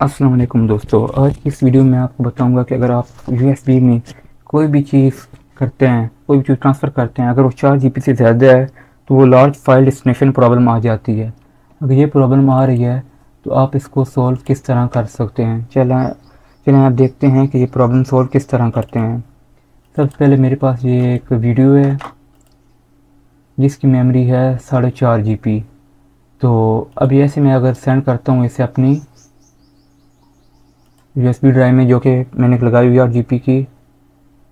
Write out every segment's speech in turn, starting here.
अस्सलाम वालेकुम दोस्तों। आज की इस वीडियो में आपको बताऊंगा कि अगर आप यूएसबी में कोई भी चीज़ करते हैं, कोई भी चीज़ ट्रांसफ़र करते हैं, अगर वो 4 GB से ज़्यादा है तो वो लार्ज फाइल डेस्टिनेशन प्रॉब्लम आ जाती है। अगर ये प्रॉब्लम आ रही है तो आप इसको सॉल्व किस तरह कर सकते हैं। चलें आप देखते हैं कि ये प्रॉब्लम सॉल्व किस तरह करते हैं। सबसे पहले मेरे पास ये एक वीडियो है जिसकी मेमोरी है 4.5 GB। तो अभी ऐसे मैं अगर सेंड करता हूँ इसे अपनी यूएसबी ड्राइव में, जो कि मैंने लगाई हुई है 8 GB की,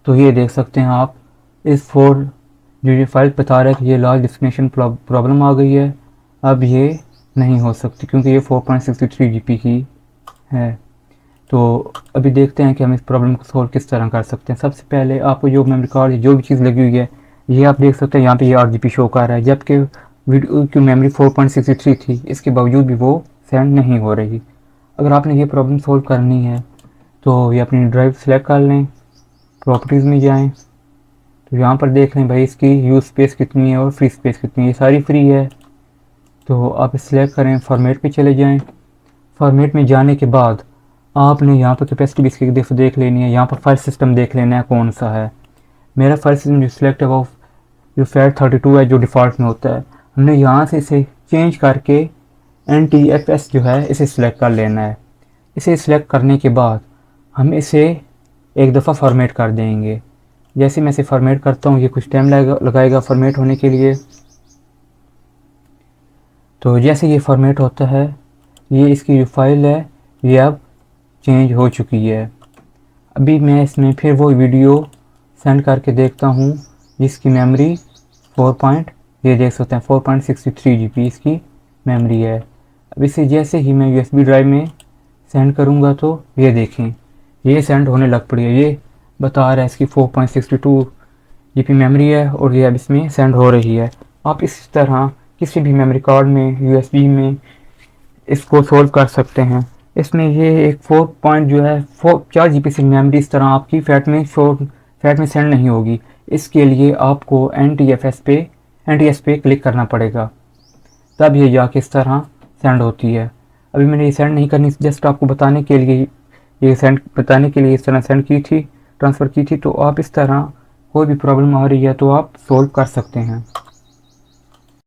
तो ये देख सकते हैं आप इस जो ये फाइल बता रहा है कि ये लार्ज डेस्टिनेशन प्रॉब्लम आ गई है। अब ये नहीं हो सकती क्योंकि ये 4.63 GB की है। तो अभी देखते हैं कि हम इस प्रॉब्लम को सोल्व किस तरह कर सकते हैं। सबसे पहले आपको जो मेमोरी कार्ड जो भी चीज़ लगी हुई है, ये आप देख सकते हैं यहाँ पे ये 8 GB शो कर रहा है, जबकि वीडियो की मेमोरी 4.63 थी। इसके बावजूद भी वो सेंड नहीं हो रही। अगर आपने ये प्रॉब्लम सोल्व करनी है तो ये अपनी ड्राइव सेलेक्ट कर लें, प्रॉपर्टीज़ में जाएं, तो यहाँ पर देख लें भाई इसकी यूज़ स्पेस कितनी है और फ्री स्पेस कितनी है। ये सारी फ्री है, तो आप सिलेक्ट करें, फॉर्मेट पे चले जाएं। फॉर्मेट में जाने के बाद आपने यहाँ पर कैपेसिटी भी इसकी देख लेनी है। यहाँ पर फाइल सिस्टम देख लेना है कौन सा है। मेरा फाइल सिस्टम जो सिलेक्ट है वो जो FAT32 है, जो डिफ़ॉल्ट में होता है। हमने यहाँ से इसे चेंज करके NTFS जो है इसे सिलेक्ट कर लेना है। इसे सिलेक्ट करने के बाद हम इसे एक दफ़ा फॉर्मेट कर देंगे। जैसे मैं इसे फॉर्मेट करता हूँ, ये कुछ टाइम लगाएगा फॉर्मेट होने के लिए। तो जैसे ये फॉर्मेट होता है, ये इसकी जो फाइल है ये अब चेंज हो चुकी है। अभी मैं इसमें फिर वो वीडियो सेंड करके देखता हूँ जिसकी मेमोरी 4. ये देख सकते हैं 4.63 GB इसकी मेमोरी है। अब इसे जैसे ही मैं USB ड्राइव में सेंड करूँगा तो ये देखें ये सेंड होने लग पड़ी है। ये बता रहा है इसकी 4.62 GB मेमोरी है और ये अब इसमें सेंड हो रही है। आप इस तरह किसी भी मेमोरी कार्ड में, USB में इसको सोल्व कर सकते हैं। इसमें ये एक 4 जो है 4 GB से मेमोरी इस तरह आपकी फैट में सेंड नहीं होगी। इसके लिए आपको NTS पे क्लिक करना पड़ेगा, तब ये जाके इस तरह सेंड होती है। अभी मैंने ये सेंड नहीं करनी, जस्ट आपको बताने के लिए इस तरह सेंड की थी, ट्रांसफ़र की थी। तो आप इस तरह कोई भी प्रॉब्लम आ रही है तो आप सोल्व कर सकते हैं।